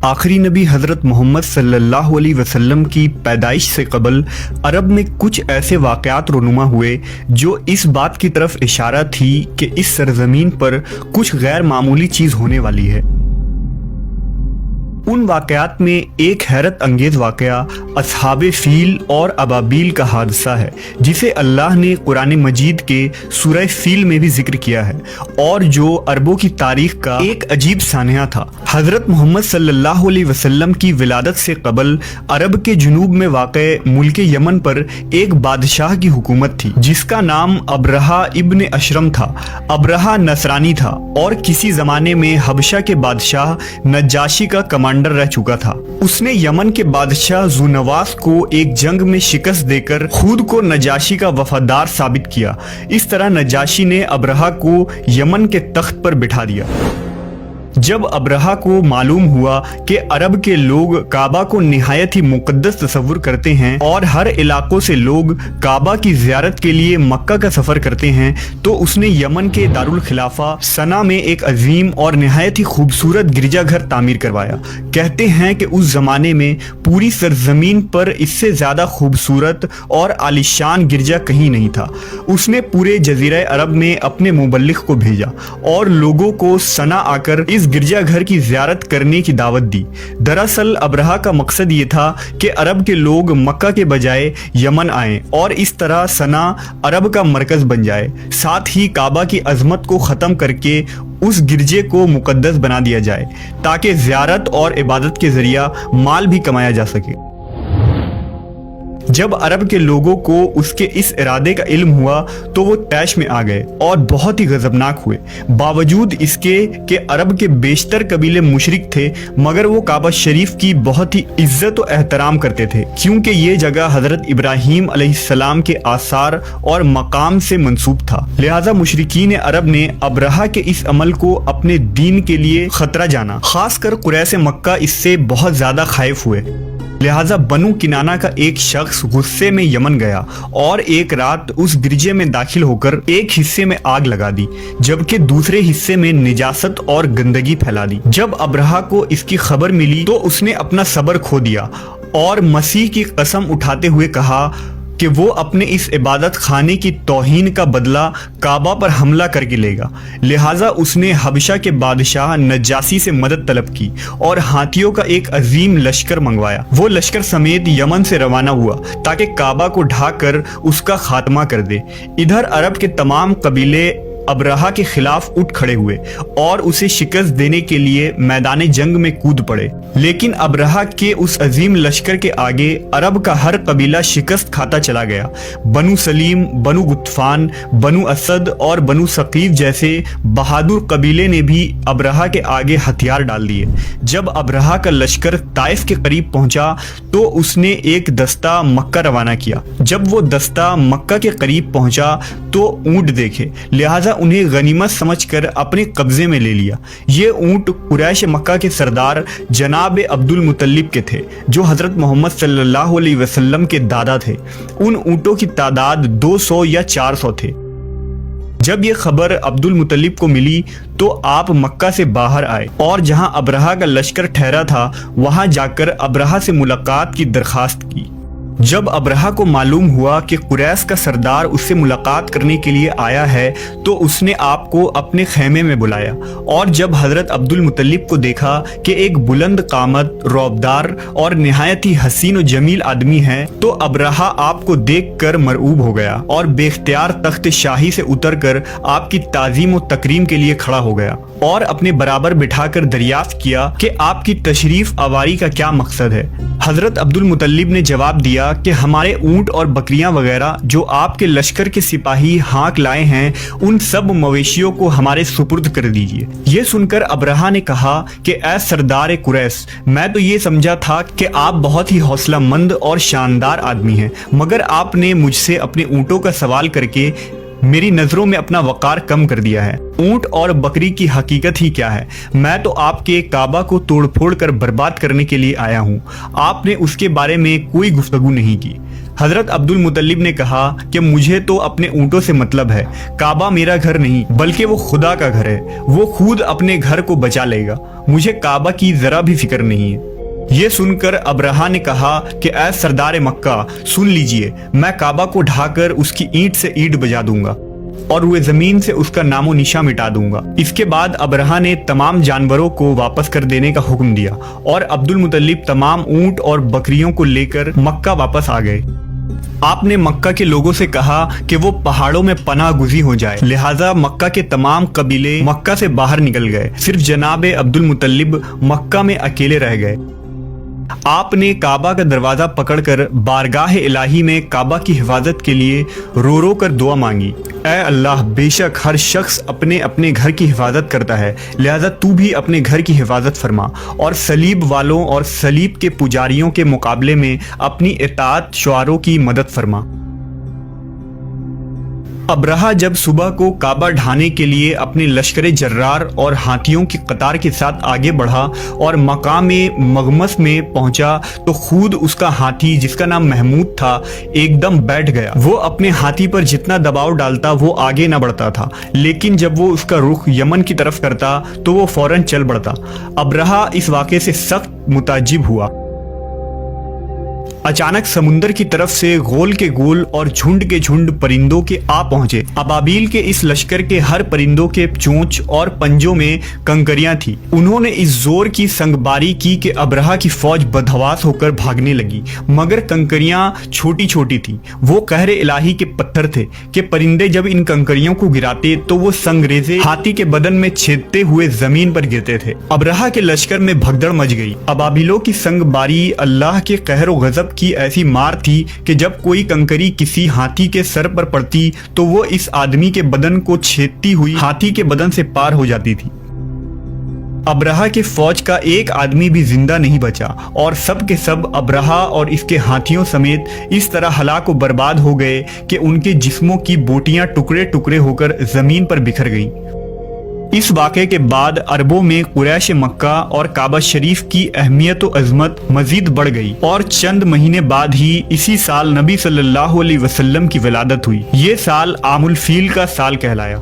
आखिरी नबी हज़रत मोहम्मद सल्लल्लाहु अलैहि वसल्लम की पैदाइश से कबल अरब में कुछ ऐसे वाक़यात रुनुमा हुए जो इस बात की तरफ इशारा थी कि इस सरज़मीन पर कुछ गैर मामूली चीज़ होने वाली है। उन वाक़यात में एक हैरत अंगेज़ वाक़या अस्हाबे फ़ील और अबाबील का हादसा है, जिसे अल्लाह ने कुरान मजीद के सूरह फ़ील में भी जिक्र किया है और जो अरबों की तारीख़ का एक अजीब सानिया था। हज़रत मोहम्मद सल्लल्लाहु अलैहि वसल्लम की विलादत से कबल अरब के जुनूब में वाक़े मुल्क यमन पर एक बादशाह की हुकूमत थी जिसका नाम अबरहा इब्न अशरम था। अबरहा नसरानी था और किसी ज़माने में हबशा के बादशाह नजाशी का कमांडर रह चुका था। उसने यमन के बादशाह ज़ुनवास को एक जंग में शिकस्त देकर खुद को नजाशी का वफादार साबित किया। इस तरह नजाशी ने अबरहा को यमन के तख्त पर बिठा दिया। जब अबरहा को मालूम हुआ कि अरब के लोग काबा को निहायत ही मुकद्दस तस्वुर करते हैं और हर इलाकों से लोग काबा की ज़ियारत के लिए मक्का का सफ़र करते हैं, तो उसने यमन के दारुल खिलाफा सना में एक अजीम और निहायत ही खूबसूरत गिरजाघर तामीर करवाया। कहते हैं कि उस ज़माने में पूरी सरजमीन पर इससे ज़्यादा खूबसूरत और आलिशान गिरजा कहीं नहीं था। उसने पूरे जजीरा अरब में अपने मुबल्लिग को भेजा और लोगों को सना आकर इस गिरजाघर की ज़ियारत करने की दावत दी। दरअसल अबरहा का मकसद ये था कि अरब के लोग मक्का के बजाय यमन आएं और इस तरह सना अरब का मरकज बन जाए। साथ ही काबा की अजमत को ख़त्म करके उस गिरजे को मुकद्दस बना दिया जाए ताकि ज़ियारत और इबादत के ज़रिया माल भी कमाया जा सके। जब अरब के लोगों को उसके इस इरादे का इल्म हुआ तो वो तैश में आ गए और बहुत ही गजबनाक हुए। बावजूद इसके कि अरब के बेशतर कबीले मुशरिक थे, मगर वो काबा शरीफ की बहुत ही इज्जत और एहतराम करते थे, क्योंकि ये जगह हज़रत इब्राहीम अलैहिस्सलाम के आसार और मकाम से मंसूब था। लिहाजा मुशरिकीन अरब ने अबरहा के इस अमल को अपने दीन के लिए खतरा जाना। खासकर कुरैश मक्का इससे बहुत ज़्यादा खाइफ हुए। लिहाजा बनु किनाना का एक शख्स गुस्से में यमन गया और एक रात उस गिरजे में दाखिल होकर एक हिस्से में आग लगा दी, जबकि दूसरे हिस्से में निजासत और गंदगी फैला दी। जब अबरहा को इसकी खबर मिली तो उसने अपना सब्र खो दिया और मसीह की कसम उठाते हुए कहा कि वो अपने इस इबादत खाने की तौहीन का बदला काबा पर हमला करके लेगा। लिहाजा उसने हबशा के बादशाह नजासी से मदद तलब की और हाथियों का एक अजीम लश्कर मंगवाया। वो लश्कर समेत यमन से रवाना हुआ ताकि काबा को ढाक कर उसका खात्मा कर दे। इधर अरब के तमाम कबीले अबरहा के खिलाफ उठ खड़े हुए और उसे शिकस्त देने के लिए मैदान जंग में कूद पड़े, लेकिन अबरहा के उस अजीम लश्कर के आगे अरब का हर कबीला शिकस्त खाता चला गया। बनु सलीम, बनु गुतफान, बनु असद और बनु सकीफ जैसे बहादुर कबीले ने भी अबरहा के आगे हथियार डाल दिए। जब अबरहा का लश्कर ताइफ के करीब पहुंचा तो उसने एक दस्ता मक्का रवाना किया। जब वो दस्ता मक्का के करीब पहुंचा तो ऊंट देखे, लिहाजा उन्हें गनीमत समझकर अपने कब्जे में ले लिया। ये ऊंट कुरैश मक्का के सरदार जनाब अब्दुल मुतल्लिब के थे, जो हज़रत मोहम्मद सल्लल्लाहु अलैहि वसल्लम के दादा थे। उन ऊंटों की तादाद 200 या 400 थे। जब ये खबर अब्दुल मुतल्लिब को मिली तो आप मक्का से बाहर आए और जहां अबरहा का लश्कर ठहरा था वहां जाकर अबरहा से मुलाकात की दरखास्त की। जब अबरहा को मालूम हुआ कि कुरैश का सरदार उससे मुलाकात करने के लिए आया है तो उसने आपको अपने खेमे में बुलाया और जब हज़रत अब्दुल मुतल्लिब को देखा कि एक बुलंद कामत, रौबदार और निहायत ही हसीन और जमील आदमी है, तो अबरहा आपको देखकर मरऊब हो गया और बेख्तियार तख्त शाही से उतरकर आपकी ताज़ीम और तकरीम के लिए खड़ा हो गया और अपने बराबर बिठाकर दरियाफ्त किया कि आपकी तशरीफ आवारी का क्या मकसद है। हज़रत अब्दुल मुतल्लिब ने जवाब दिया कि हमारे ऊंट और बकरियां वगैरह जो आपके लश्कर के सिपाही हाँक लाए हैं, उन सब मवेशियों को हमारे सुपुर्द कर दीजिए। ये सुनकर अबरहा ने कहा कि ऐ सरदार कुरैश, मैं तो ये समझा था कि आप बहुत ही हौसलामंद और शानदार आदमी हैं, मगर आपने मुझसे अपने ऊंटों का सवाल करके मेरी नज़रों में अपना वक़ार कम कर दिया है। ऊंट और बकरी की हकीकत ही क्या है? मैं तो आपके काबा को तोड़ फोड़ कर बर्बाद करने के लिए आया हूँ। आपने उसके बारे में कोई गुफ्तगू नहीं की। حضرت عبد المطلب نے کہا کہ مجھے تو اپنے اونٹوں سے مطلب ہے، کعبہ میرا گھر نہیں بلکہ وہ خدا کا گھر ہے، وہ خود اپنے گھر کو بچا لے گا، مجھے کعبہ کی ذرا بھی فکر نہیں ہے۔ یہ سن کر ابرہہ نے کہا کہ اے سردار مکہ سن لیجئے، میں کعبہ کو ڈھا کر اس کی اینٹ سے اینٹ بجا دوں گا اور وہ زمین سے اس کا نام و نشان مٹا دوں گا۔ اس کے بعد ابرہہ نے تمام جانوروں کو واپس کر دینے کا حکم دیا اور عبد المطلب تمام اونٹ اور بکریوں کو لے کر مکہ واپس آ گئے۔ آپ نے مکہ کے لوگوں سے کہا کہ وہ پہاڑوں میں پناہ گزین ہو جائے، لہٰذا مکہ کے تمام قبیلے مکہ سے باہر نکل گئے، صرف جناب عبد المطلب مکہ میں اکیلے رہ گئے۔ آپ نے کعبہ کا دروازہ پکڑ کر بارگاہ الہی میں کعبہ کی حفاظت کے لیے رو رو کر دعا مانگی، اے اللہ، بے شک ہر شخص اپنے اپنے گھر کی حفاظت کرتا ہے، لہذا تو بھی اپنے گھر کی حفاظت فرما اور صلیب والوں اور صلیب کے پجاریوں کے مقابلے میں اپنی اطاعت شعاروں کی مدد فرما۔ ابرہہ جب صبح کو کعبہ ڈھانے کے لیے اپنے لشکر جرار اور ہاتھیوں کی قطار کے ساتھ آگے بڑھا اور مقام مغمس میں پہنچا تو خود اس کا ہاتھی جس کا نام محمود تھا ایک دم بیٹھ گیا۔ وہ اپنے ہاتھی پر جتنا دباؤ ڈالتا وہ آگے نہ بڑھتا تھا، لیکن جب وہ اس کا رخ یمن کی طرف کرتا تو وہ فوراً چل پڑتا۔ ابرہہ اس واقعے سے سخت متعجب ہوا۔ اچانک سمندر کی طرف سے گول کے گول اور جھنڈ کے جھنڈ پرندوں کے آ پہنچے۔ ابابیل کے اس لشکر کے ہر پرندوں کے چونچ اور پنجوں میں کنکریاں تھی۔ انہوں نے اس زور کی سنگباری کی کہ ابرہہ کی فوج بدحواس ہو کر بھاگنے لگی، مگر کنکریاں چھوٹی چھوٹی تھیں۔ وہ قہر الہی کے پتھر تھے کہ پرندے جب ان کنکریوں کو گراتے تو وہ سنگریزے ہاتھی کے بدن میں چھیدتے ہوئے زمین پر گرتے تھے۔ ابرہہ کے لشکر میں بھگدڑ مچ گئی۔ ابابیلوں کی سنگباری اللہ کے قہر و غضب کی ایسی مار تھی کہ جب کوئی کنکری کسی ہاتھی کے سر پر پڑتی تو وہ اس آدمی کے بدن کو چھیدتی ہوئی ہاتھی کے بدن سے پار ہو جاتی تھی۔ ابرہہ کے فوج کا ایک آدمی بھی زندہ نہیں بچا اور سب کے سب ابرہہ اور اس کے ہاتھیوں سمیت اس طرح ہلاک و برباد ہو گئے کہ ان کے جسموں کی بوٹیاں ٹکڑے ٹکڑے ہو کر زمین پر بکھر گئیں۔ اس واقعے کے بعد عربوں میں قریش مکہ اور کعبہ شریف کی اہمیت و عظمت مزید بڑھ گئی اور چند مہینے بعد ہی اسی سال نبی صلی اللہ علیہ وسلم کی ولادت ہوئی۔ یہ سال عام الفیل کا سال کہلایا۔